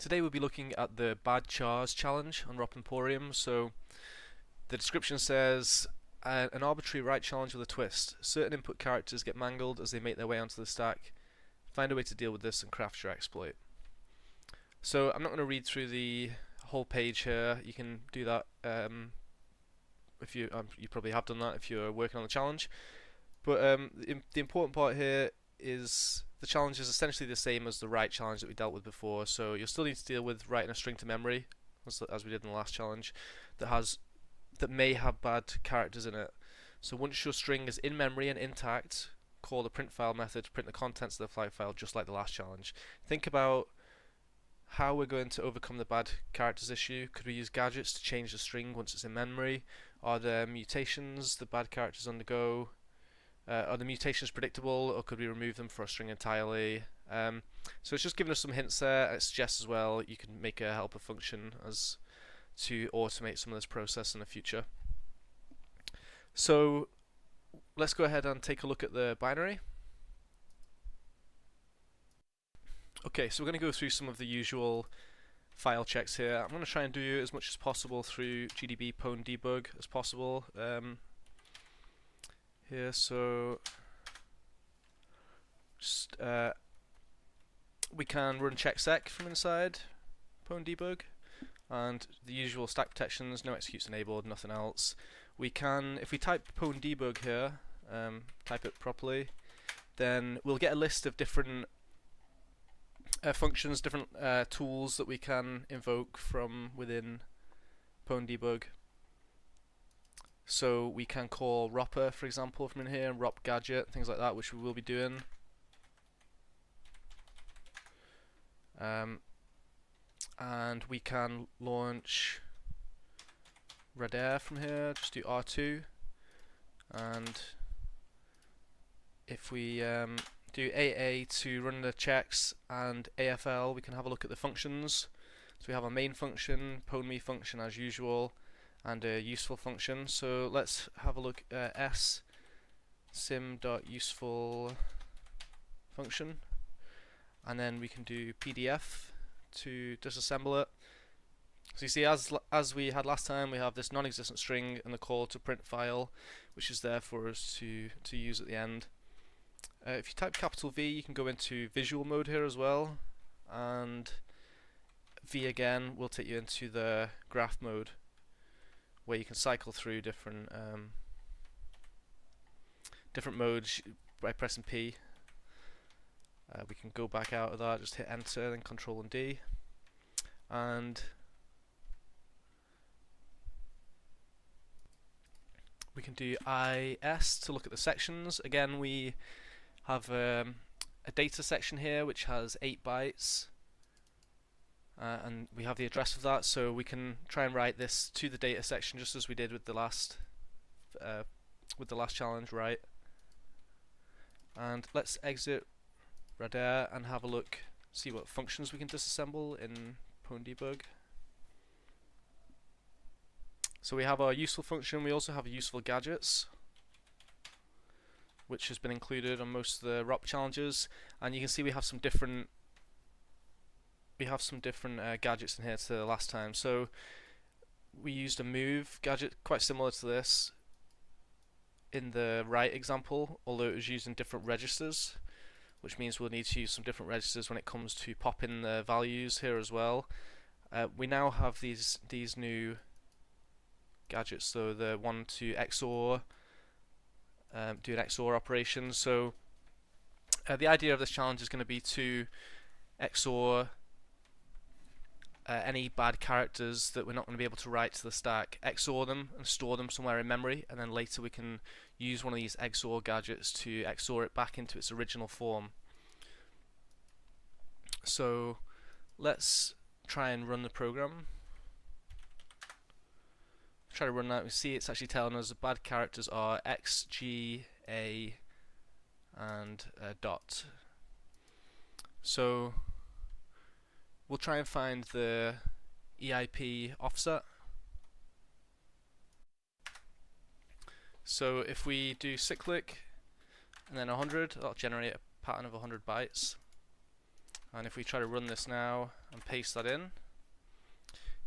Today we'll be looking at the badchars challenge on ROP Emporium. So the description says an arbitrary right challenge with a twist. Certain input characters get mangled as they make their way onto the stack. Find a way to deal with this and craft your exploit. So I'm not going to read through the whole page here. You can do that if you probably have done that if you're working on the challenge. But the important part here is the challenge is essentially the same as the write challenge that we dealt with before. So you'll still need to deal with writing a string to memory, as we did in the last challenge, that may have bad characters in it. So once your string is in memory and intact, call the print file method to print the contents of the flag file, just like the last challenge. Think about how we're going to overcome the bad characters issue. Could we use gadgets to change the string once it's in memory? Are there mutations the bad characters undergo? Are the mutations predictable, or could we remove them for a string entirely? So it's just giving us some hints there. It suggests as well you can make a helper function as to automate some of this process in the future. So let's go ahead and take a look at the binary. Okay, so we're going to go through some of the usual file checks here. I'm going to try and do as much as possible through GDB pwntools as possible. Here, so just we can run checksec from inside pwntools, and the usual stack protections, no executes enabled, nothing else. We can, if we type pwntools here, type it properly, then we'll get a list of different functions, different tools that we can invoke from within pwntools. So we can call ROPER, for example, from in here, ROP gadget, things like that, which we will be doing. And we can launch radar from here, just do R2. And if we do AA to run the checks and AFL, we can have a look at the functions. So we have a main function, pwnme function as usual, and a useful function. So let's have a look at sim.useful function, and then we can do PDF to disassemble it. So you see, as we had last time, we have this non-existent string and the call to print file, which is there for us to use at the end. If you type capital V, you can go into visual mode here as well, and V again will take you into the graph mode, where you can cycle through different modes by pressing P. We can go back out of that, just hit enter, then Control and D, and we can do IS to look at the sections. Again, we have a data section here which has 8 bytes. And we have the address of that, so we can try and write this to the data section just as we did with the last challenge, right? And let's exit radar and have a look, see what functions we can disassemble in pwntools. So we have our useful function. We also have useful gadgets, which has been included on most of the ROP challenges, and you can see we have some different gadgets in here to the last time. So we used a move gadget quite similar to this in the right example, although it was used in different registers, which means we'll need to use some different registers when it comes to popping the values here as well. We now have these new gadgets, so the one to XOR, do an XOR operation. So the idea of this challenge is going to be to XOR any bad characters that we're not going to be able to write to the stack, XOR them and store them somewhere in memory, and then later we can use one of these XOR gadgets to XOR it back into its original form. So let's try and run the program. Try to run that. We see it's actually telling us the bad characters are X, G, A, and dot. So we'll try and find the EIP offset. So if we do cyclic and then 100, that'll generate a pattern of 100 bytes. And if we try to run this now and paste that in,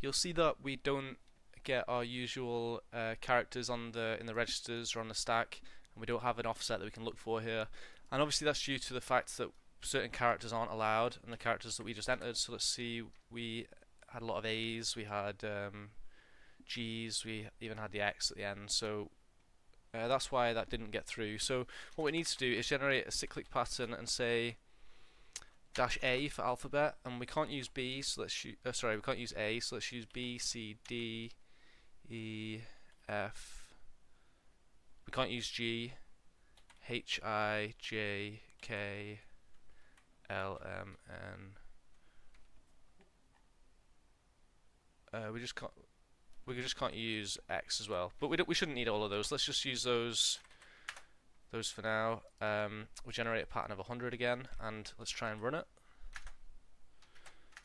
you'll see that we don't get our usual characters in the registers or on the stack, and we don't have an offset that we can look for here. And obviously that's due to the fact that certain characters aren't allowed in the characters that we just entered. So let's see, we had a lot of A's, we had G's, we even had the X at the end. So that's why that didn't get through. So what we need to do is generate a cyclic pattern and say -A for alphabet, and we can't use B, so let's we can't use A, so let's use B, C, D, E, F. We can't use G, H, I, J, K, L, M, N. We just can't use X as well, but we shouldn't need all of those. Let's just use those for now. We'll generate a pattern of 100 again, and let's try and run it.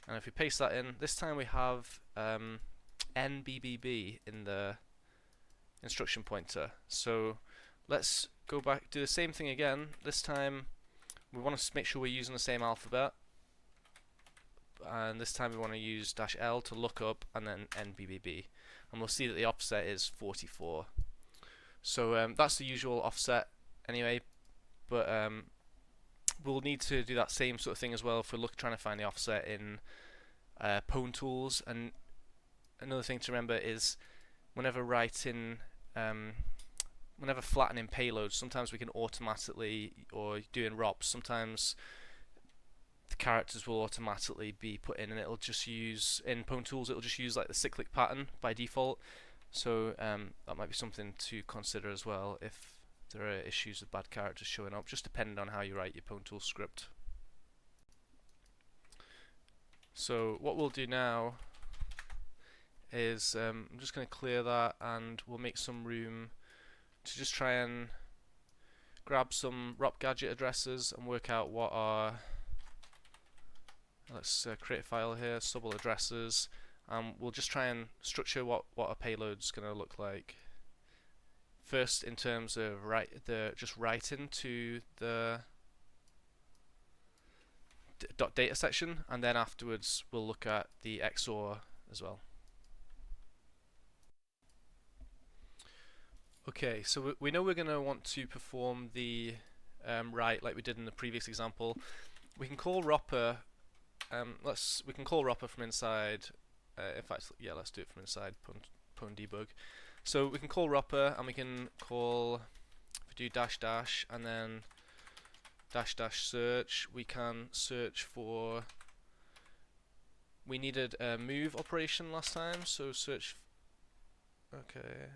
And if we paste that in, this time we have NBBB in the instruction pointer. So let's go back, do the same thing again. This time we want to make sure we're using the same alphabet, and this time we want to use -L to look up, and then NBBB, and we'll see that the offset is 44. So that's the usual offset anyway, but we'll need to do that same sort of thing as well if we're trying to find the offset in pwntools. And another thing to remember is whenever flattening payloads, sometimes we can automatically, or doing ROPs, sometimes the characters will automatically be put in, and it'll just use, in pwntools, it'll just use like the cyclic pattern by default. So that might be something to consider as well if there are issues with bad characters showing up, just depending on how you write your pwntool script. So what we'll do now is I'm just going to clear that, and we'll make some room to just try and grab some ROP gadget addresses and work out what our, let's create a file here, subl addresses, and we'll just try and structure what our payload's going to look like. First, in terms of just writing to the .data section, and then afterwards we'll look at the XOR as well. Okay, so we know we're going to want to perform the write like we did in the previous example. We can call ROPER. We can call ROPER from inside. In fact, yeah, let's do it from inside pwndebug. So we can call ROPER, and we can call, if we do -- and then -- search, we can search for, we needed a move operation last time, so search, okay.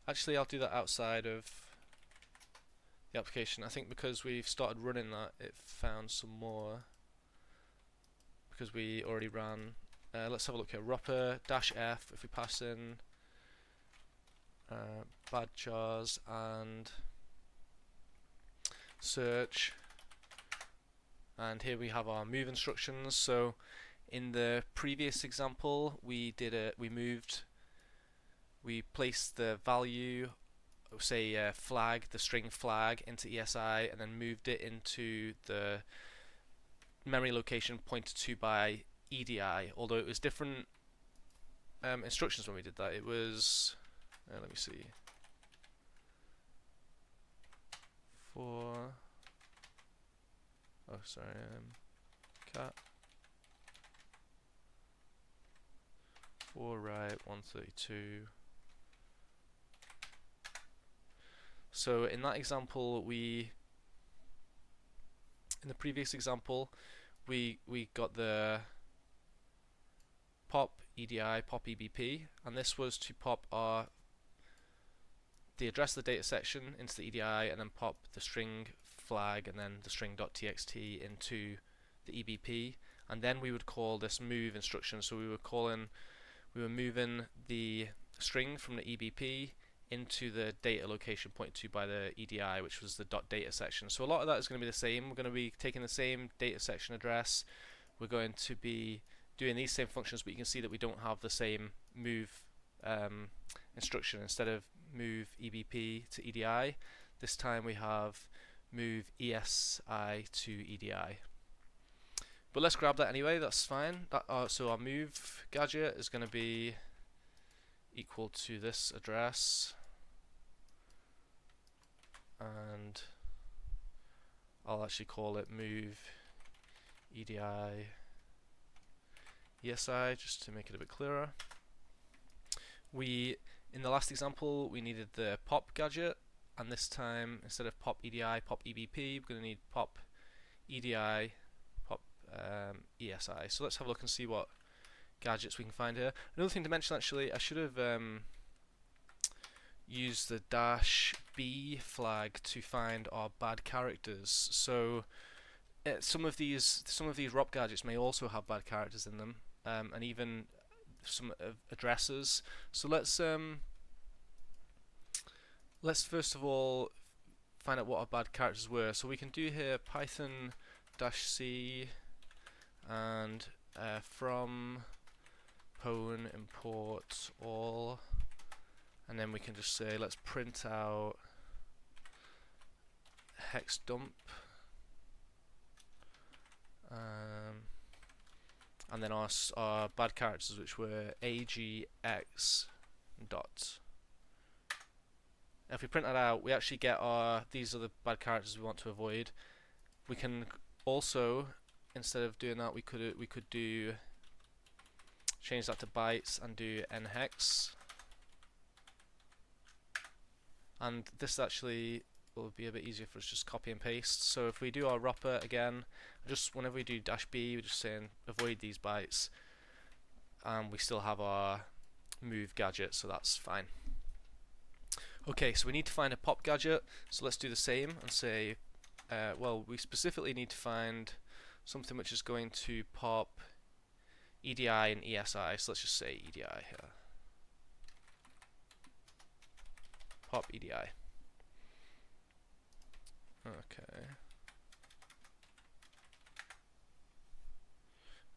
Actually, I'll do that outside of the application. I think because we've started running that, it found some more, because we already ran. Let's have a look here. ROPER -F, if we pass in badchars and search, and here we have our move instructions. So in the previous example, we placed the value, say flag, the string flag, into ESI, and then moved it into the memory location pointed to by EDI, although it was different instructions when we did that. It was, let me see, cat for write 132. So in that example, in the previous example, we got the pop EDI, pop EBP, and this was to pop the address of the data section into the EDI, and then pop the string flag and then the string.txt into the EBP, and then we would call this move instruction. So we were moving the string from the EBP into the data location pointed to by the EDI, which was the .data section. So a lot of that is going to be the same. We're going to be taking the same data section address. We're going to be doing these same functions, but you can see that we don't have the same move instruction. Instead of move EBP to EDI, this time we have move ESI to EDI. But let's grab that anyway, that's fine. So our move gadget is going to be equal to this address, and I'll actually call it move EDI ESI just to make it a bit clearer. In the last example we needed the pop gadget, and this time instead of pop EDI, pop EBP, we're going to need pop EDI, pop ESI. So let's have a look and see what gadgets we can find here. Another thing to mention, actually, I should have used the -B flag to find our bad characters. So some of these ROP gadgets may also have bad characters in them, and even some addresses. So let's first of all find out what our bad characters were. So we can do here Python-C and from pwn import all, and then we can just say let's print out hex dump, and then our bad characters, which were AGX dot. If we print that out, we actually get these are the bad characters we want to avoid. We can also, instead of doing that, we could do change that to bytes and do nhex, and this actually will be a bit easier for us, just copy and paste. So if we do our ROPER again, just whenever we do -B, we're just saying avoid these bytes, and we still have our move gadget, so that's fine. Okay, so we need to find a pop gadget, so let's do the same and say, well, we specifically need to find something which is going to pop EDI and ESI, so let's just say EDI here. Pop EDI. Okay.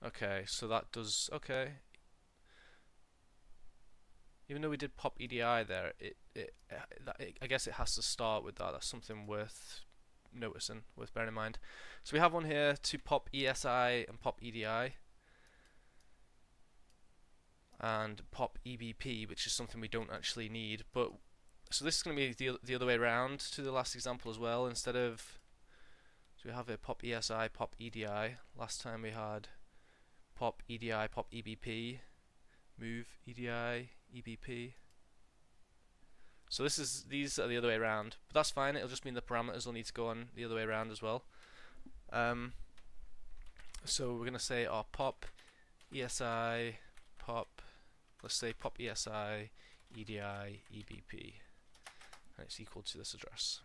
Okay, so that does, okay. Even though we did pop EDI there, I guess it has to start with that. That's something worth noticing, worth bearing in mind. So we have one here to pop ESI and pop EDI, and pop EBP, which is something we don't actually need. But so this is going to be the other way around to the last example as well. Instead of, so we have a pop ESI, pop EDI. Last time we had pop EDI, pop EBP, move EDI, EBP. So these are the other way around, but that's fine. It'll just mean the parameters will need to go on the other way around as well. So we're going to say our pop ESI, pop, let's say pop ESI, EDI, EBP, and it's equal to this address.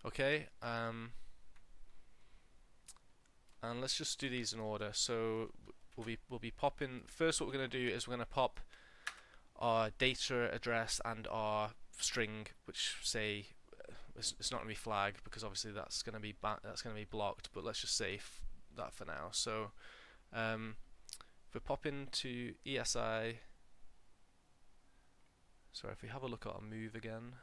Okay, and let's just do these in order. So we'll be popping first. What we're going to do is we're going to pop our data address and our string, which say it's not going to be flag because obviously that's going to be blocked. But let's just say that for now. So if we pop into ESI, sorry, if we have a look at our move again,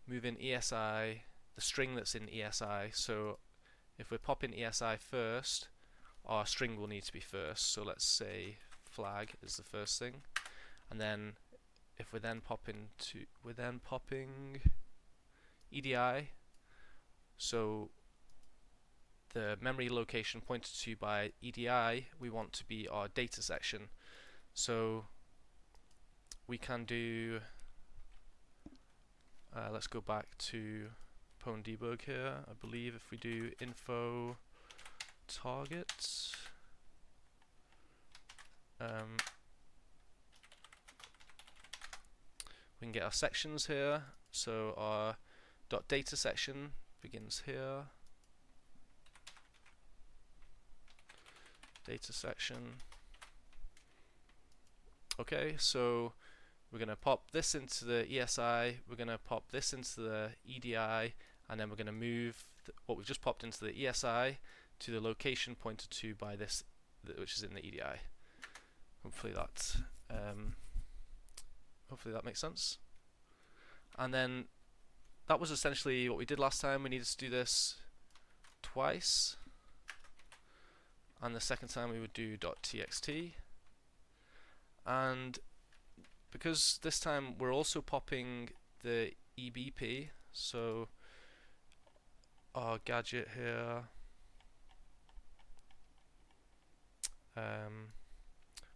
move in ESI, the string that's in ESI. So if we're popping ESI first, our string will need to be first. So let's say flag is the first thing, and then if we're then popping EDI, so the memory location pointed to by EDI we want to be our data section. So we can do, let's go back to pwn debug here. I believe if we do info target, we can get our sections here. So our .data section begins here. Data section. Okay, so we're going to pop this into the ESI, we're going to pop this into the EDI, and then we're going to move what we've just popped into the ESI to the location pointed to by this, which is in the EDI. Hopefully that makes sense. And then that was essentially what we did last time. We needed to do this twice, and the second time we would do .txt. And because this time we're also popping the EBP, so our gadget here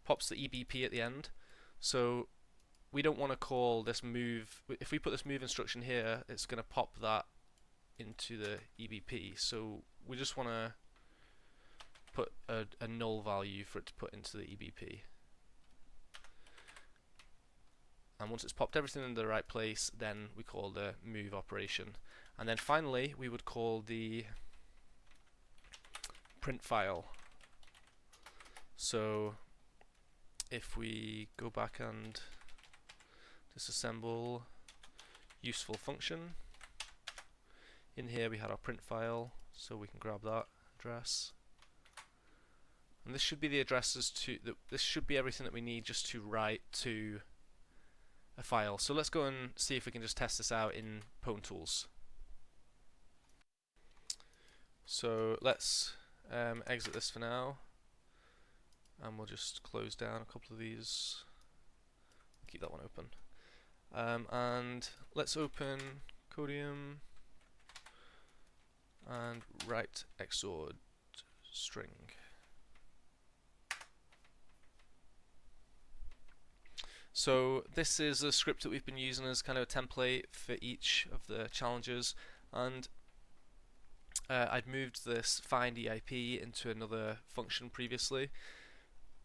pops the EBP at the end. So we don't want to call this move. If we put this move instruction here, it's going to pop that into the EBP. So we just want to put a null value for it to put into the EBP. And once it's popped everything in the right place, then we call the move operation. And then finally, we would call the print file. So if we go back and disassemble useful function, in here we had our print file, so we can grab that address. And this should be the addresses to this should be everything that we need just to write to a file. So let's go and see if we can just test this out in pwntools. So let's exit this for now, and we'll just close down a couple of these. Keep that one open. And let's open Codium and write XORed string. So this is a script that we've been using as kind of a template for each of the challenges, and I'd moved this find EIP into another function previously.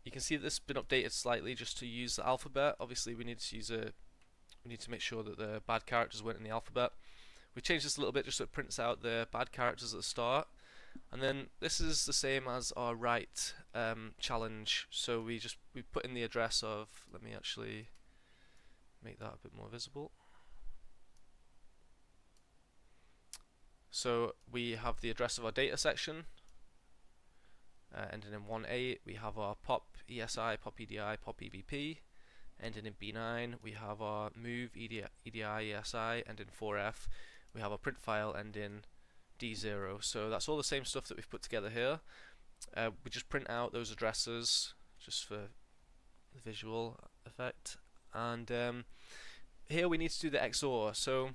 You can see that this has been updated slightly just to use the alphabet. Obviously we need to make sure that the bad characters weren't in the alphabet. We changed this a little bit just so it prints out the bad characters at the start. And then this is the same as our write challenge. So we put in the address of, let me actually make that a bit more visible. So we have the address of our data section ending in 1.8. We have our pop ESI, pop EDI, pop EBP. Ending in B9, we have our move EDI, ESI, and in 4F, we have our print file ending D0. So that's all the same stuff that we've put together here. We just print out those addresses just for the visual effect. And here we need to do the XOR. So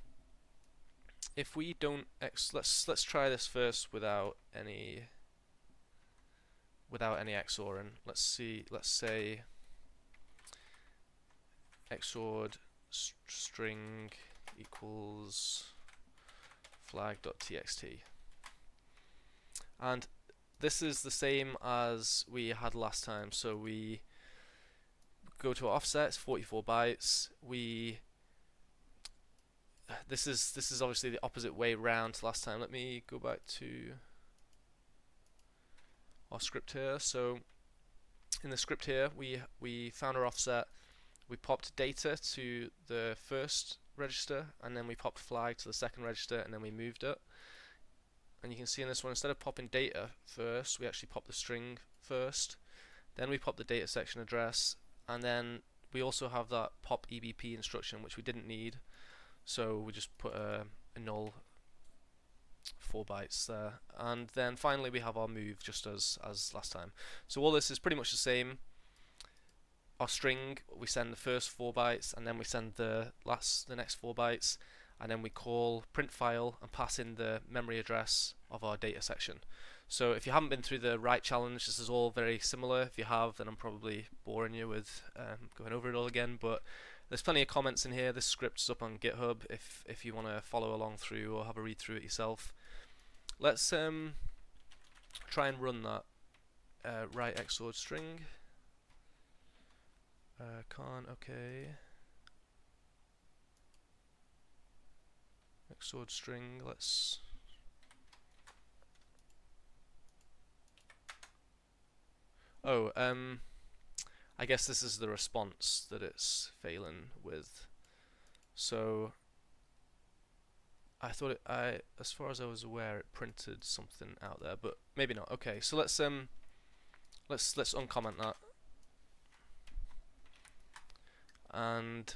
if we don't let's try this first without any XORing. Let's say XORed string equals flag.txt, and this is the same as we had last time. So we go to our offset, it's 44 bytes. This is obviously the opposite way round to last time. Let me go back to our script here. So in the script here, we found our offset. We popped data to the first register, and then we popped flag to the second register, and then we moved it. And you can see in this one, instead of popping data first, we actually popped the string first. Then we popped the data section address, and then we also have that pop EBP instruction, which we didn't need. So we just put a null 4 bytes there. And then finally we have our move, just as last time. So all this is pretty much the same. Our string, we send the first 4 bytes, and then we send the next 4 bytes, and then we call print file and pass in the memory address of our data section. So if you haven't been through the write challenge, this is all very similar. If you have, then I'm probably boring you with going over it all again, but there's plenty of comments in here. This script's up on GitHub if you want to follow along through or have a read through it yourself. Let's try and run that write XORed string. Okay. XORed string, let's I guess this is the response that it's failing with. So I thought as far as I was aware, it printed something out there, but maybe not. Okay, so let's uncomment that. And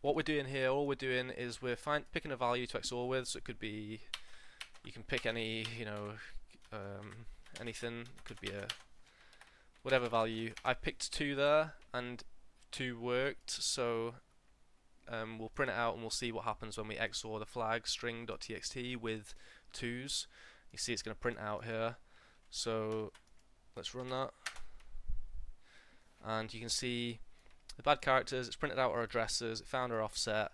what we're doing here, all we're doing is we're picking a value to XOR with. So it could be, you can pick any, anything. It could be a whatever value. I picked 2 there, and 2 worked. So we'll print it out and we'll see what happens when we XOR the flag string.txt with 2s. You see it's going to print out here. So let's run that. And you can see the bad characters, it's printed out our addresses, it found our offset,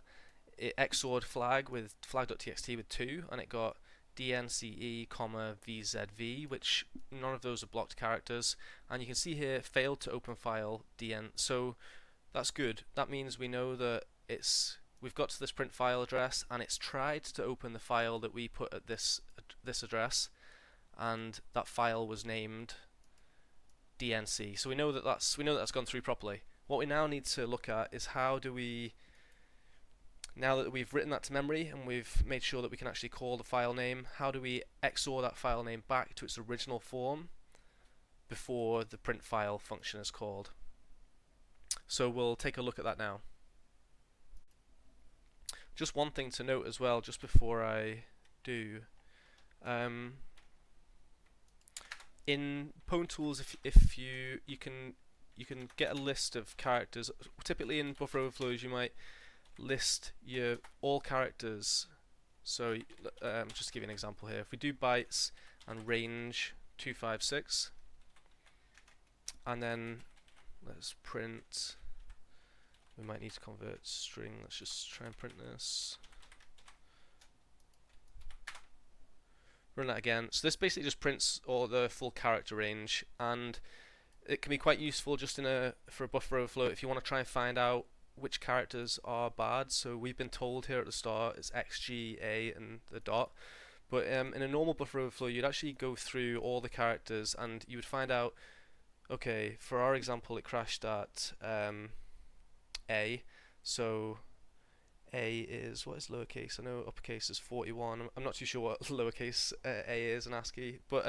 it XOR'd flag with flag.txt with 2, and it got dnce, vzv, which none of those are blocked characters. And you can see here, failed to open file dn. So that's good. That means we know that we've got to this print file address, and it's tried to open the file that we put at this address, and that file was named dnc. So we know that that's gone through properly. What we now need to look at is how do we, now that we've written that to memory and we've made sure that we can actually call the file name, how do we XOR that file name back to its original form before the print file function is called? So we'll take a look at that now. Just one thing to note as well, just before I do. In pwntools, if you can get a list of characters. Typically in buffer overflows you might list your all characters. So just to give you an example here, if we do bytes and range 256, and then let's print, we might need to convert string, let's just try and print this. Run that again. So this basically just prints all the full character range, and it can be quite useful just for a buffer overflow if you want to try and find out which characters are bad. So we've been told here at the start it's X, G, A, and the dot. But in a normal buffer overflow, you'd actually go through all the characters, and you would find out, okay, for our example, it crashed at A. So A is, what is lowercase? I know uppercase is 41. I'm not too sure what lowercase A is in ASCII, but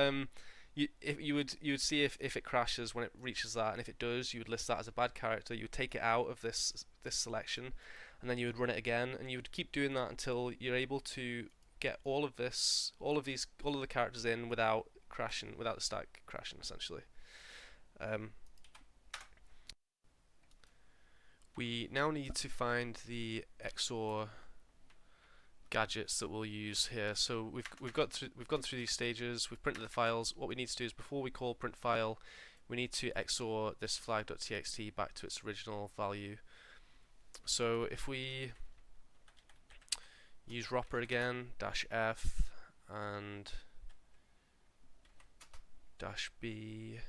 you would see if it crashes when it reaches that, and if it does, you would list that as a bad character. You would take it out of this selection, and then you would run it again, and you would keep doing that until you're able to get all of the characters in without crashing, without the stack crashing, essentially. We now need to find the XOR gadgets that we'll use here. So we've gone through these stages. We've printed the files. What we need to do is, before we call print file, we need to XOR this flag.txt back to its original value. So if we use ROPER again, -f and -b,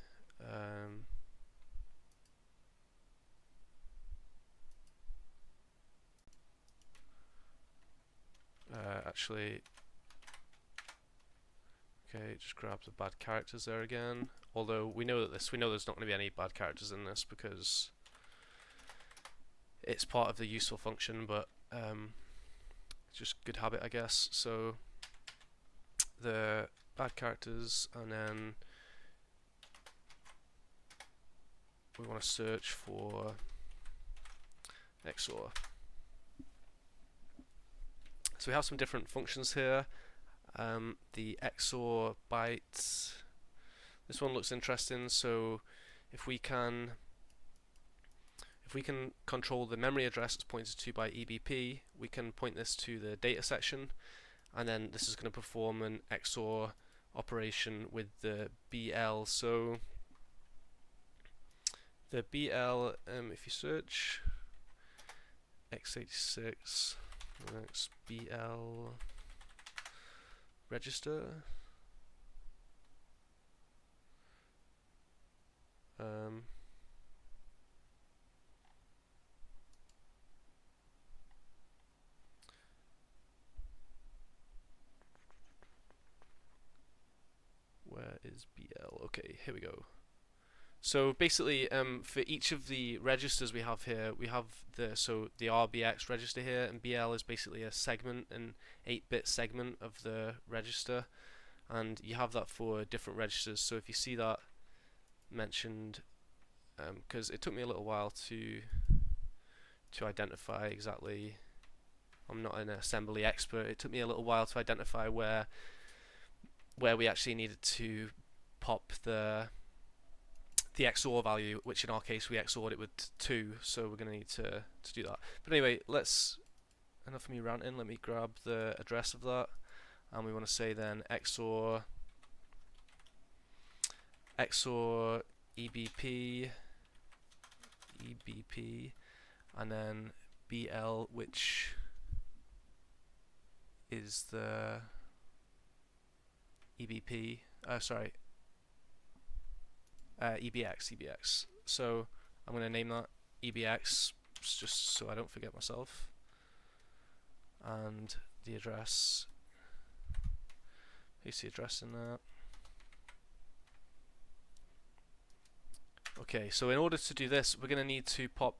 actually, okay, just grab the bad characters there again. Although we know there's not going to be any bad characters in this because it's part of the useful function, but it's just good habit, I guess. So the bad characters, and then we want to search for XOR. So we have some different functions here. The XOR bytes, this one looks interesting. So if we can control the memory address that's pointed to by EBP, we can point this to the data section, and then this is going to perform an XOR operation with the BL. So the BL, if you search x86 BL register, where is BL? Okay, here we go. So basically, for each of the registers we have here, we have the RBX register here, and BL is basically a segment, an 8-bit segment of the register, and you have that for different registers. So if you see that mentioned, because it took me a little while to to identify exactly. I'm not an assembly expert. It took me a little while to identify where we actually needed to pop the XOR value, which in our case we XOR'd it with 2, so we're going to need to do that. But anyway, enough of me ranting, let me grab the address of that, and we want to say then XOR EBP, and then BL, which is the EBP, EBX. So I'm going to name that EBX just so I don't forget myself. And the address, paste the address in there. Okay, so in order to do this, we're going to need to pop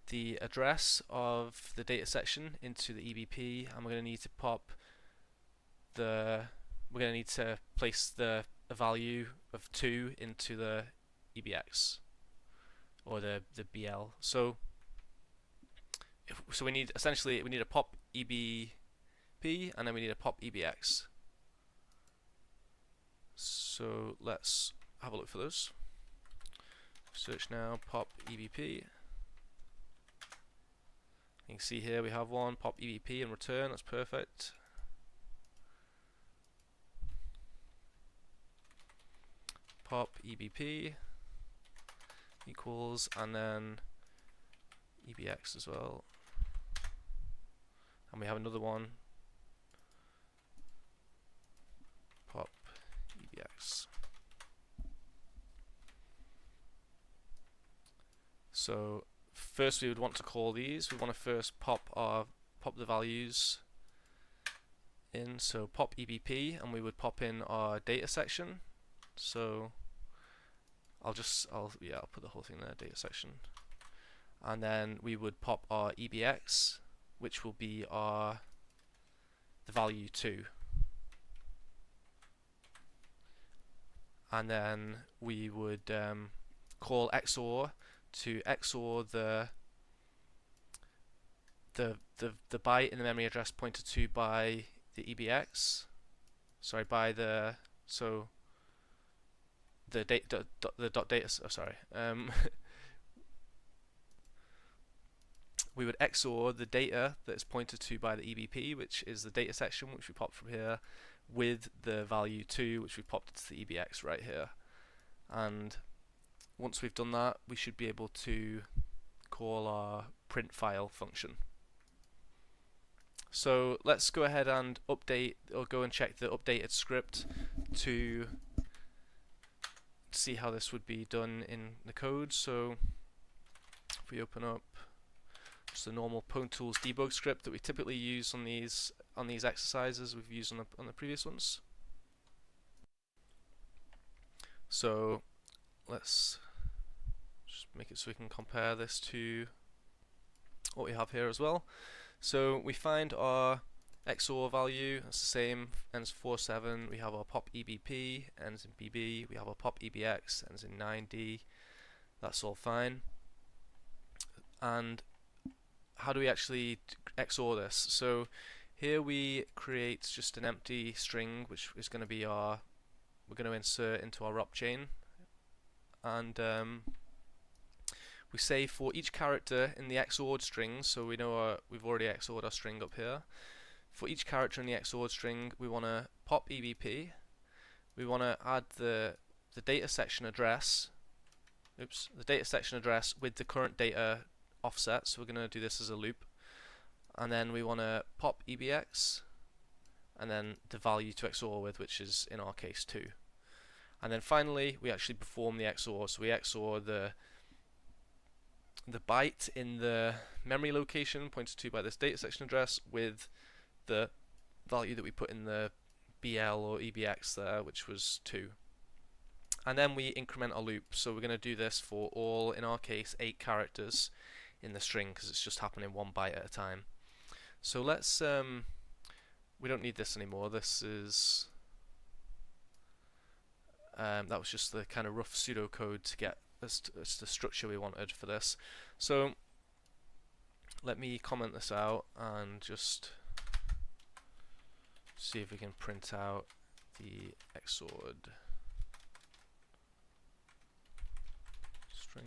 the address of the data section into the EBP, and we're going to need to place the value of 2 into the EBX or the BL. So we need a pop EBP and then we need a pop EBX. So let's have a look for those. Search now, pop EBP. You can see here we have one, pop EBP and return, that's perfect. Pop EBP equals, and then EBX as well. And we have another one, pop EBX. So first we would want to call these. We want to first pop the values in. So pop EBP, and we would pop in our data section. So I'll put the whole thing there, data section. And then we would pop our EBX, which will be the value 2. And then we would call XOR to XOR the byte in the memory address pointed to by the EBX. Sorry, by the data. We would XOR the data that is pointed to by the EBP, which is the data section, which we popped from here, with the value 2, which we popped into the EBX right here. And once we've done that, we should be able to call our print file function. So let's go ahead and update, or go and check the updated script to see how this would be done in the code. So if we open up just the normal pwntools debug script that we typically use on these exercises we've used on the previous ones. So let's just make it so we can compare this to what we have here as well. So we find our XOR value, that's the same, ends 47. We have our pop EBP, ends in BB. We have our pop EBX, ends in 9D. That's all fine. And how do we actually XOR this? So here we create just an empty string, which is going to be we're going to insert into our ROP chain, and we say for each character in the XORed string, so we know we've already XORed our string up here. For each character in the XORed string, we want to pop EBP. We want to add the data section address. The data section address with the current data offset. So we're going to do this as a loop, and then we want to pop EBX, and then the value to XOR with, which is in our case 2. And then finally, we actually perform the XOR. So we XOR the byte in the memory location pointed to by this data section address with the value that we put in the BL or EBX there, which was 2. And then we increment our loop. So we're going to do this for all, in our case, 8 characters in the string, because it's just happening 1 byte at a time. So let's we don't need this anymore. This is that was just the kind of rough pseudocode to get the structure we wanted for this. So let me comment this out and just see if we can print out the XORed string.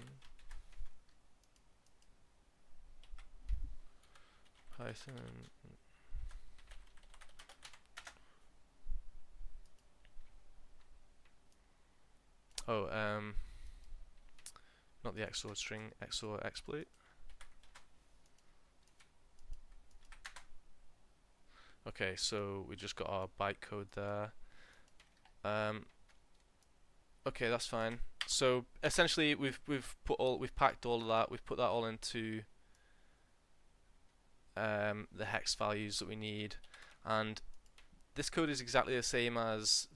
Python. Oh, not the XORed string, XOR exploit. Okay, so we just got our bytecode there. Okay, that's fine. So essentially, we've packed all of that. We've put that all into the hex values that we need, and this code is exactly the same as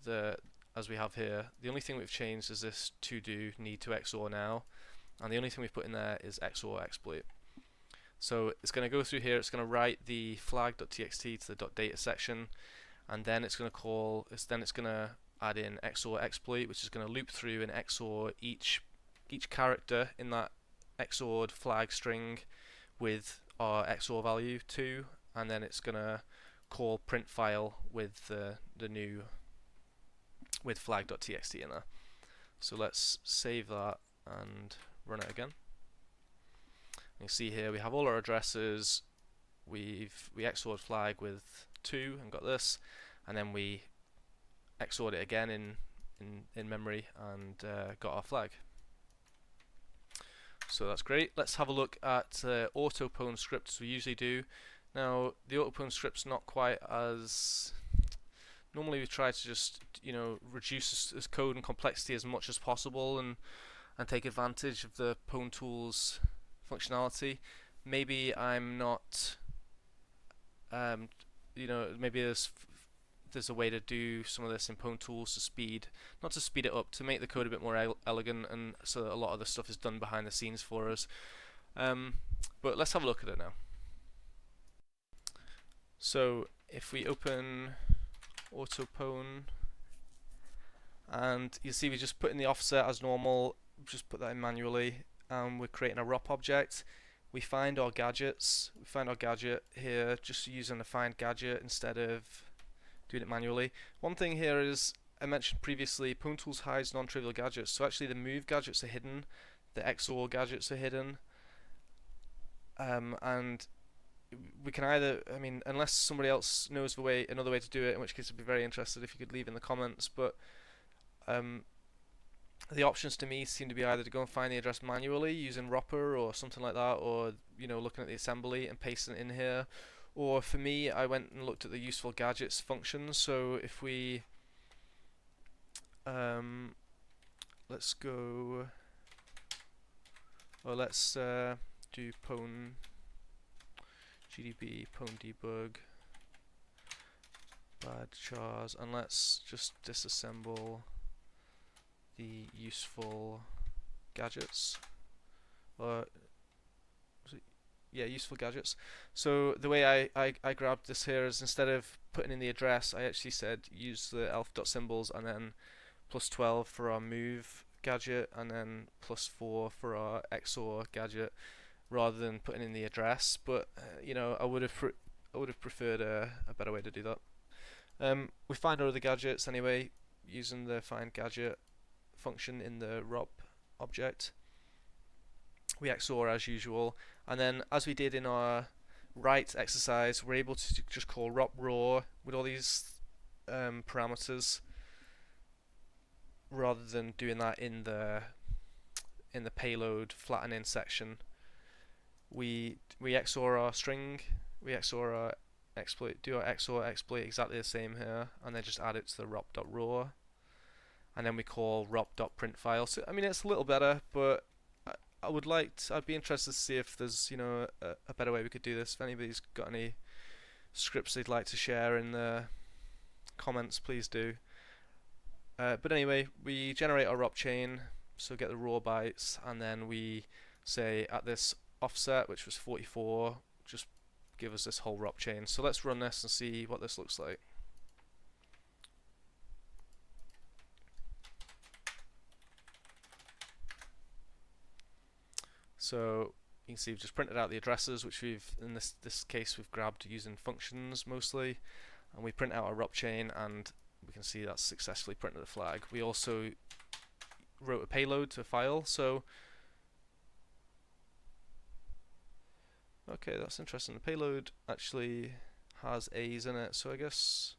we have here. The only thing we've changed is this to do need to XOR now, and the only thing we've put in there is XOR exploit. So it's going to go through here. It's going to write the flag.txt to the .data section, and then it's going to add in XOR exploit, which is going to loop through and XOR each character in that XORed flag string with our XOR value 2, and then it's going to call print file with the new with flag.txt in there. So let's save that and run it again. You see here we have all our addresses. We XORed flag with 2 and got this, and then we XORed it again in memory and got our flag. So that's great. Let's have a look at autopwn script as we usually do. Now the autopwn script's not quite as normally we try to just reduce this code and complexity as much as possible and take advantage of the pwntools functionality. Maybe I'm not maybe there's a way to do some of this in pwntools not to speed it up, to make the code a bit more elegant, and so that a lot of the stuff is done behind the scenes for us. But let's have a look at it now. So if we open autopwn, and you see we just put in the offset as normal, just put that in manually, and we're creating a ROP object. We find our gadgets. We find our gadget here just using a find gadget instead of doing it manually. One thing here is, I mentioned previously, pwntools hides non-trivial gadgets, so actually the move gadgets are hidden, the XOR gadgets are hidden, and we can either, unless somebody else knows another way to do it, in which case I'd be very interested if you could leave in the comments, but the options to me seem to be either to go and find the address manually using ROPER or something like that, or looking at the assembly and pasting it in here. Or for me, I went and looked at the useful gadgets function. So if we let's go, well, let's do pwn gdb pwn debug badchars, and let's just disassemble the useful gadgets. Useful gadgets. So the way I grabbed this here is, instead of putting in the address, I actually said use the elf.symbols and then +12 for our move gadget and then +4 for our XOR gadget, rather than putting in the address. But I would have preferred a better way to do that. We find our other gadgets anyway using the find gadget function in the ROP object. We XOR as usual, and then as we did in our write exercise, we're able to just call ROP raw with all these parameters, rather than doing that in the payload flattening section. We XOR our string, we XOR our exploit, do our XOR exploit exactly the same here, and then just add it to the ROP.raw, and then we call ROP.printfile. So it's a little better, but I'd be interested to see if there's a better way we could do this. If anybody's got any scripts they'd like to share in the comments, please do. But anyway, we generate our ROP chain, so get the raw bytes, and then we say at this offset, which was 44, just give us this whole ROP chain. So let's run this and see what this looks like. So you can see we've just printed out the addresses, which we've, in this case, we've grabbed using functions mostly, and we print out our ROP chain, and we can see that's successfully printed the flag. We also wrote a payload to a file, so okay, that's interesting. The payload actually has A's in it, so I guess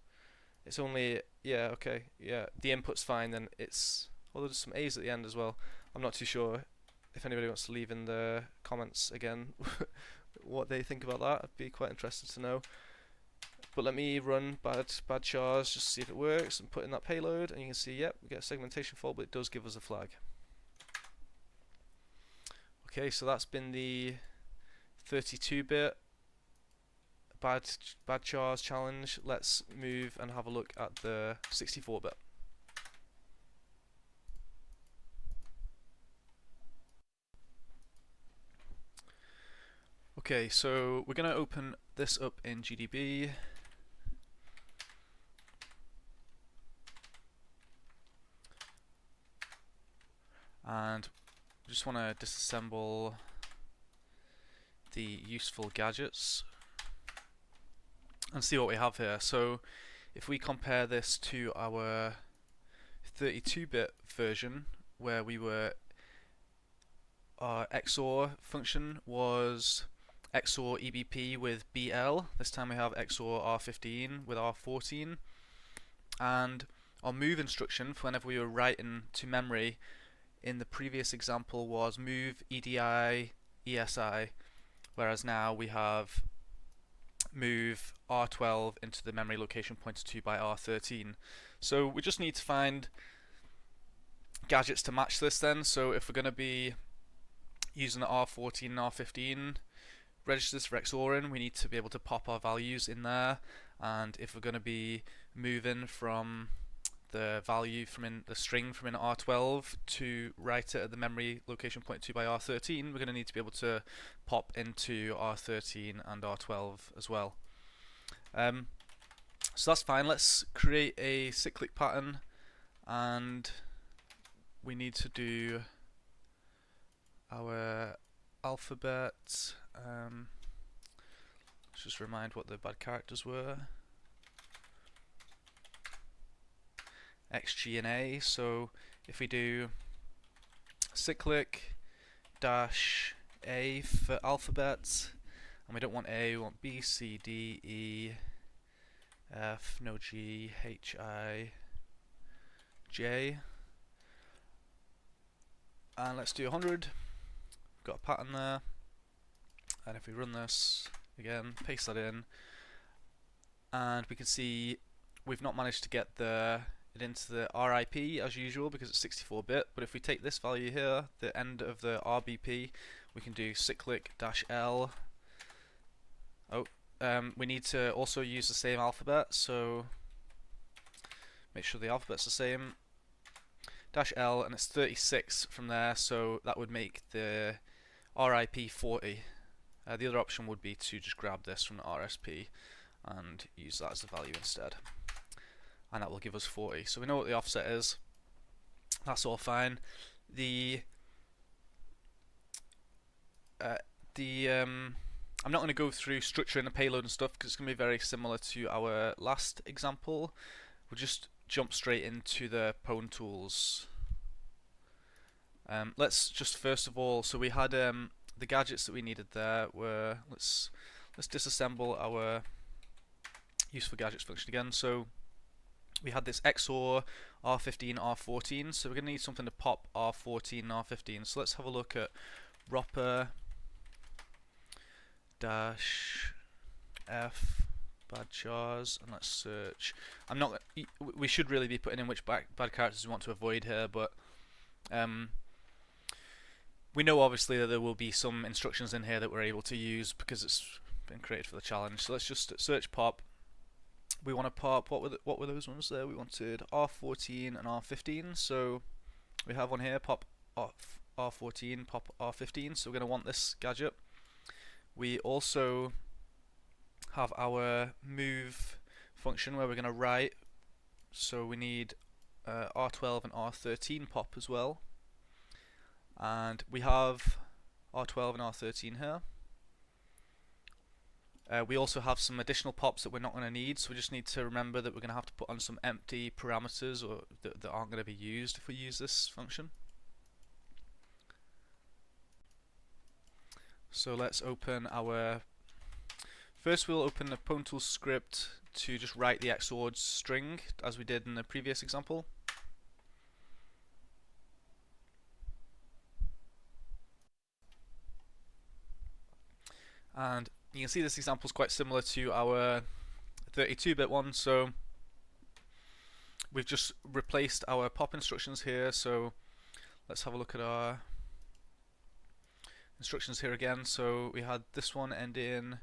it's only, yeah, okay, yeah, the input's fine, then it's, although there's some A's at the end as well. I'm not too sure if anybody wants to leave in the comments again what they think about that. I'd be quite interested to know. But let me run badchars just to see if it works and put in that payload, and you can see, yep, we get a segmentation fault, but it does give us a flag. Okay, so that's been the 32-bit badchars challenge. Let's move and have a look at the 64-bit. Okay, so we're going to open this up in GDB. And we just want to disassemble the useful gadgets and see what we have here. So if we compare this to our 32-bit version, where we were, our XOR function was XOR EBP with BL. This time we have XOR R15 with R14, and our move instruction for whenever we were writing to memory in the previous example was move EDI ESI, whereas now we have move R12 into the memory location pointed to by R13. So we just need to find gadgets to match this then. So if we're going to be using the R14 and R15 registers for XORing, we need to be able to pop our values in there. And if we're going to be moving from the value from in the string from in R12 to write it at the memory location pointed to by R13, we're going to need to be able to pop into R13 and R12 as well. So that's fine. Let's create a cyclic pattern, and we need to do our alphabet. Let's just remind what the bad characters were. X, G, and A. So if we do cyclic dash A for alphabet, and we don't want A, we want B, C, D, E, F, no G, H, I, J. And let's do 100. We've got a pattern there. And if we run this again, paste that in, and we can see we've not managed to get it into the RIP as usual because it's 64-bit, but if we take this value here, the end of the RBP, we can do cyclic dash L. We need to also use the same alphabet, so make sure the alphabet's the same. Dash L, and it's 36 from there, so that would make the RIP 40. The other option would be to just grab this from the RSP and use that as the value instead, and that will give us 40. So we know what the offset is. That's all fine. I'm not going to go through structuring the payload and stuff because it's going to be very similar to our last example. We'll just jump straight into the pwntools. Let's just first of all, so we had the gadgets that we needed there were, let's disassemble our useful gadgets function again. So we had this XOR R15 R14, so we're going to need something to pop R14 and R15. So let's have a look at ROPER dash F badchars, and let's search. We should really be putting in which bad characters we want to avoid here, but we know obviously that there will be some instructions in here that we're able to use because it's been created for the challenge. So let's just search pop. We want to pop, what were those ones there? We wanted R14 and R15, so we have one here, pop R14, pop R15, so we're going to want this gadget. We also have our move function where we're going to write, so we need R12 and R13 pop as well. And we have R12 and R13 here. We also have some additional pops that we're not going to need, so we just need to remember that we're going to have to put on some empty parameters or that aren't going to be used if we use this function. So let's open our... First we'll open the pwntools script to just write the XORed string as we did in the previous example. And you can see this example is quite similar to our 32-bit one, so we've just replaced our pop instructions here. So let's have a look at our instructions here again. So we had this one end in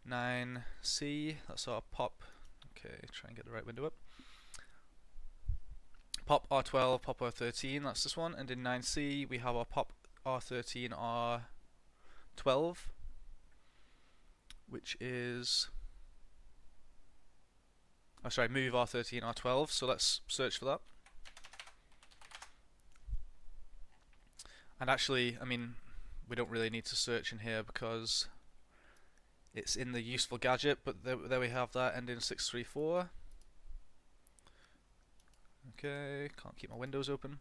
9C, that's our pop. Okay, try and get the right window up. Pop R12, pop R13, that's this one, and in 9C we have our pop R13, R12, which is, oh sorry, move R13, R12, so let's search for that. And actually, I mean, we don't really need to search in here because it's in the useful gadget, but there we have that, ending 634. Okay, can't keep my windows open.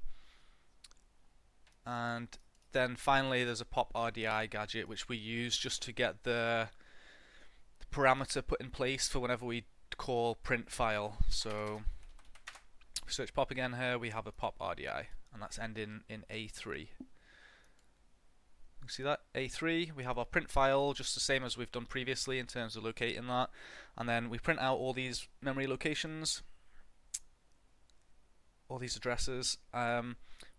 And then finally there's a pop RDI gadget which we use just to get the parameter put in place for whenever we call print file. So if we search pop again here, we have a pop RDI, and that's ending in A3. You see that? A3, we have our print file just the same as we've done previously in terms of locating that, and then we print out all these memory locations, all these addresses.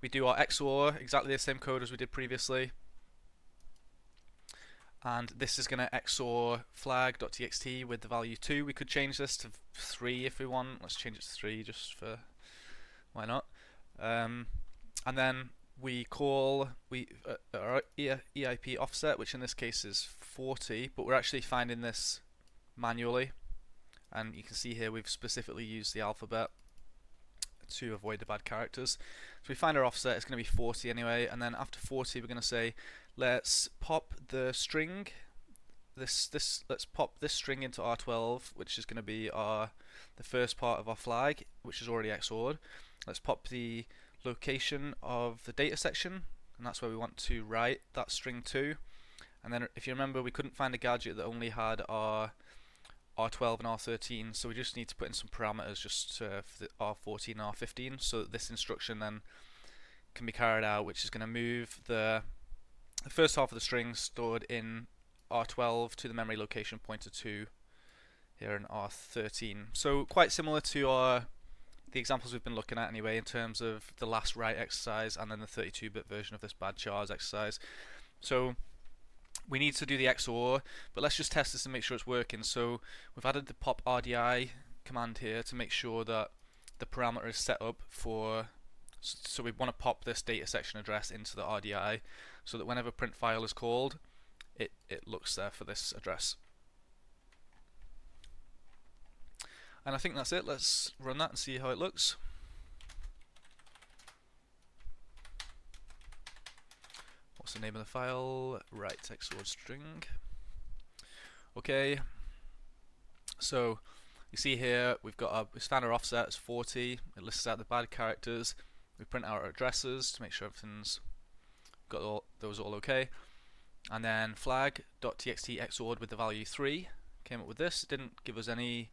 We do our XOR, exactly the same code as we did previously, and this is going to XOR flag.txt with the value 2. We could change this to 3 if we want. Let's change it to 3 just for, why not? And then we call our EIP offset, which in this case is 40, but we're actually finding this manually, and you can see here we've specifically used the alphabet to avoid the bad characters. So we find our offset, it's going to be 40 anyway, and then after 40 we're going to say let's pop the string, let's pop this string into R12, which is going to be the first part of our flag, which is already XORed. Let's pop the location of the data section, and that's where we want to write that string to. And then if you remember, we couldn't find a gadget that only had our R12 and R13, so we just need to put in some parameters just for the R14 and R15 so that this instruction then can be carried out, which is going to move the first half of the string stored in R12 to the memory location pointer 2 here in R13. So quite similar to the examples we've been looking at anyway, in terms of the last write exercise and then the 32-bit version of this badchars exercise. So we need to do the XOR, but let's just test this and make sure it's working. So we've added the pop RDI command here to make sure that the parameter is set up for, so we want to pop this data section address into the RDI so that whenever print file is called, it looks there for this address. And I think that's it. Let's run that and see how it looks. What's the name of the file? Right, XORed string. Okay. So you see here we've got we found our offset as 40. It lists out the bad characters. We print out our addresses to make sure everything's got those all okay. And then flag.txt XORed with the value 3 came up with this. It didn't give us any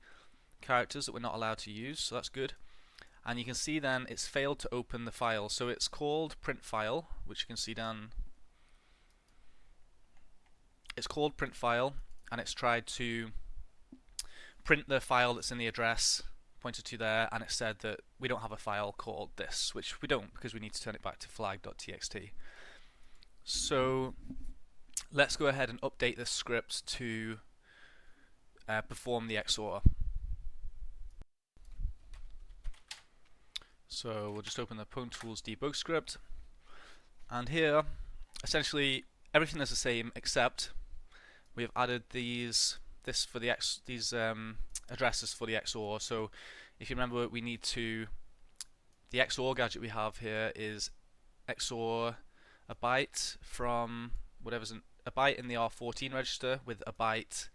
characters that we're not allowed to use, so that's good. And you can see then it's failed to open the file, so it's called print file, which you can see down. It's called print file, and it's tried to print the file that's in the address pointed to there, and it said that we don't have a file called this, which we don't because we need to turn it back to flag.txt. So let's go ahead and update this script to perform the XOR. So we'll just open the pwntools debug script, and here essentially everything is the same except we have added these addresses for the XOR. So if you remember, we need to, the XOR gadget we have here is XOR a byte from a byte in the R14 register with a byte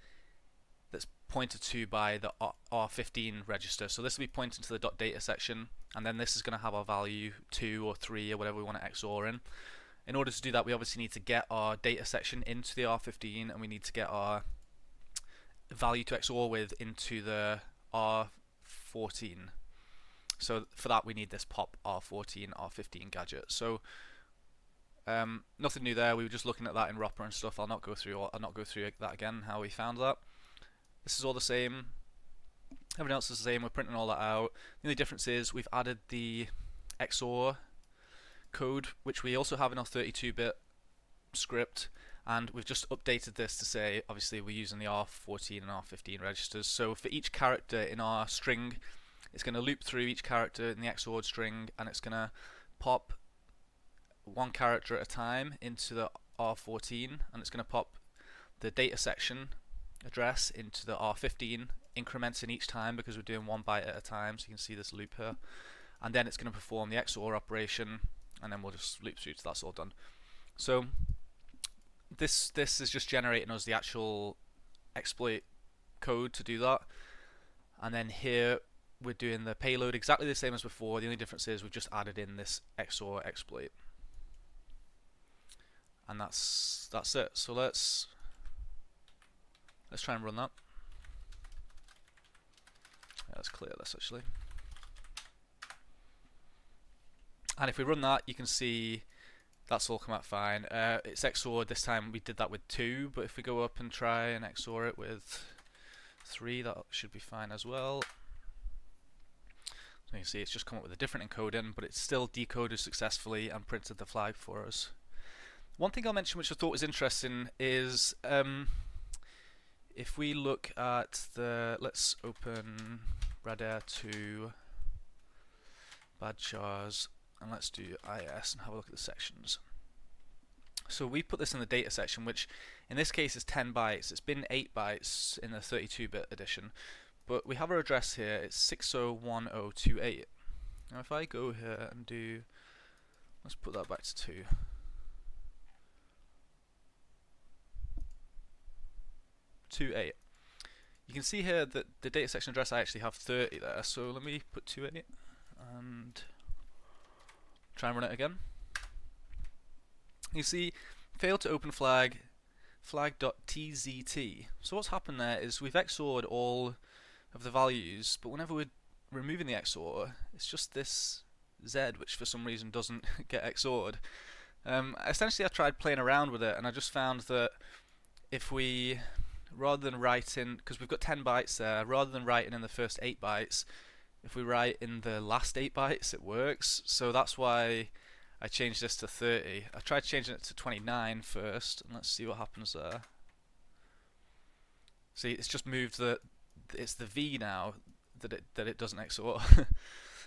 that's pointed to by the R15 register. So this will be pointing to the .data section, and then this is going to have our value 2 or 3 or whatever we want to XOR in. In order to do that, we obviously need to get our data section into the R15, and we need to get our value to XOR with into the R14. So for that, we need this pop R14, R15 gadget. So nothing new there. We were just looking at that in ROPER and stuff. I'll not go through that again. How we found that. This is all the same. Everything else is the same. We're printing all that out. The only difference is we've added the XOR code, which we also have in our 32-bit script, and we've just updated this to say, obviously we're using the R14 and R15 registers. So for each character in our string, it's going to loop through each character in the XORed string, and it's going to pop one character at a time into the R14, and it's going to pop the data section address into the R15, incrementing each time because we're doing 1 byte at a time, so you can see this loop here. And then it's going to perform the XOR operation, and then we'll just loop through till that's all done. So this is just generating us the actual exploit code to do that. And then here we're doing the payload exactly the same as before. The only difference is we've just added in this XOR exploit. And that's it. So let's try and run that. Yeah, let's clear this actually. And if we run that, you can see that's all come out fine. It's XORed this time. We did that with 2, but if we go up and try and XOR it with 3, that should be fine as well. So you can see it's just come up with a different encoding, but it's still decoded successfully and printed the flag for us. One thing I'll mention which I thought was interesting is if we look at let's open Radar 2 badchars, and let's do IS and have a look at the sections. So we put this in the data section, which in this case is 10 bytes. It's been 8 bytes in the 32-bit edition, but we have our address here. It's 601028. Now if I go here and let's put that back to 2. You can see here that the data section address I actually have 30 there, so let me put 28 and try and run it again. You see, failed to open flag.tzt. So what's happened there is we've XORed all of the values, but whenever we're removing the XOR, it's just this Z which for some reason doesn't get XORed. Essentially I tried playing around with it, and I just found that if we, rather than writing, because we've got 10 bytes there, rather than writing in the first 8 bytes, if we write in the last 8 bytes, it works. So that's why I changed this to 30. I tried changing it to 29 first, and let's see what happens there. See, it's just moved it's the V now that it doesn't XOR.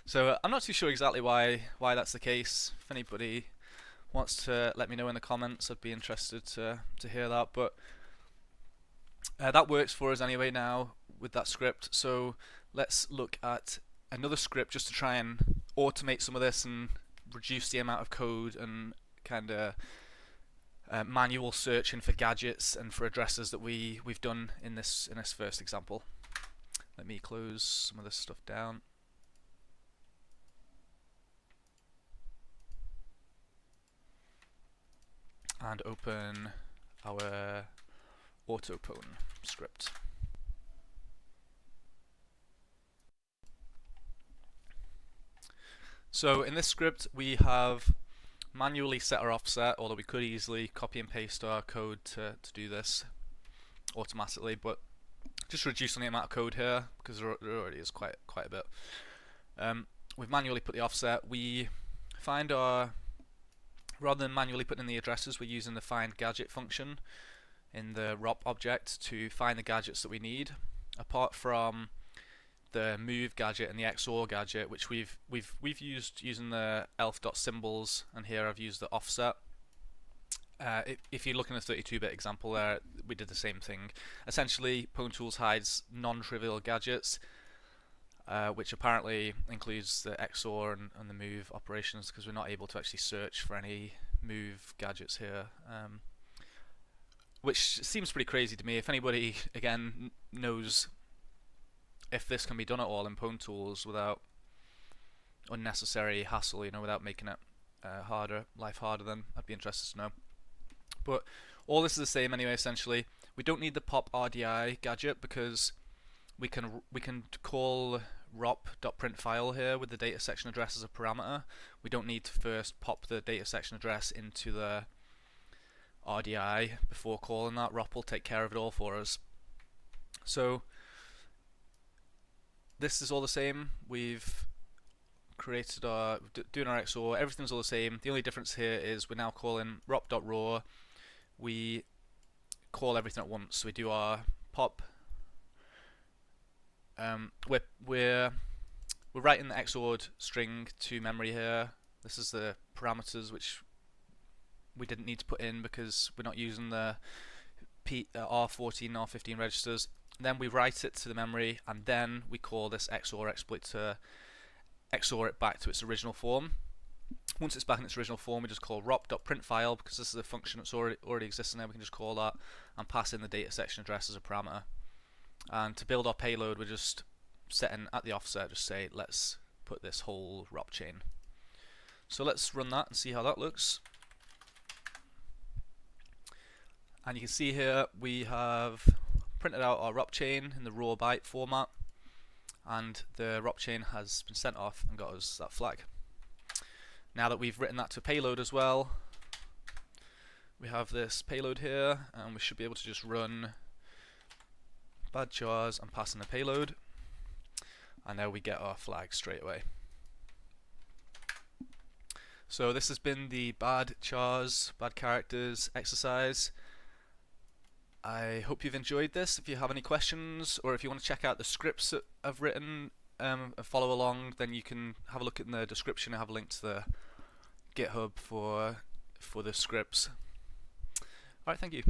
So I'm not too sure exactly why that's the case. If anybody wants to let me know in the comments, I'd be interested to hear that. But that works for us anyway now with that script. So let's look at another script just to try and automate some of this and reduce the amount of code and kind of manual searching for gadgets and for addresses that we've done in this first example. Let me close some of this stuff down. And open our autopwn script. So in this script we have manually set our offset, although we could easily copy and paste our code to do this automatically, but just reducing the amount of code here because there already is quite a bit. We've manually put the offset. We find rather than manually putting in the addresses, we're using the find gadget function in the ROP object to find the gadgets that we need, apart from the move gadget and the XOR gadget, which we've used using the elf.symbols, and here I've used the offset. If you look in the 32-bit example there, we did the same thing. Essentially, pwntools hides non-trivial gadgets, which apparently includes the XOR and the move operations, because we're not able to actually search for any move gadgets here, which seems pretty crazy to me. If anybody again knows if this can be done at all in pwntools without unnecessary hassle, without making it life harder, then I'd be interested to know. But all this is the same anyway. Essentially, we don't need the pop RDI gadget because we can call ROP.printFile here with the data section address as a parameter. We don't need to first pop the data section address into the RDI before calling that. ROP will take care of it all for us. So this is all the same. We've created doing our XOR. Everything's all the same. The only difference here is we're now calling ROP.raw. We call everything at once. So we do our pop. We're writing the XORed string to memory here. This is the parameters which we didn't need to put in because we're not using the R14 and R15 registers. Then we write it to the memory, and then we call this XOR exploit to XOR it back to its original form. Once it's back in its original form, we just call ROP.printFile because this is a function that's already existing there. We can just call that and pass in the data section address as a parameter. And to build our payload, we're just setting at the offset, just say let's put this whole ROP chain. So let's run that and see how that looks. And you can see here we have printed out our ROP chain in the raw byte format, and the ROP chain has been sent off and got us that flag. Now that we've written that to payload as well, we have this payload here, and we should be able to just run badchars and pass in the payload, and now we get our flag straight away. So this has been the badchars, bad characters exercise. I hope you've enjoyed this. If you have any questions, or if you want to check out the scripts that I've written and follow along, then you can have a look in the description. I have a link to the GitHub for the scripts. Alright, thank you.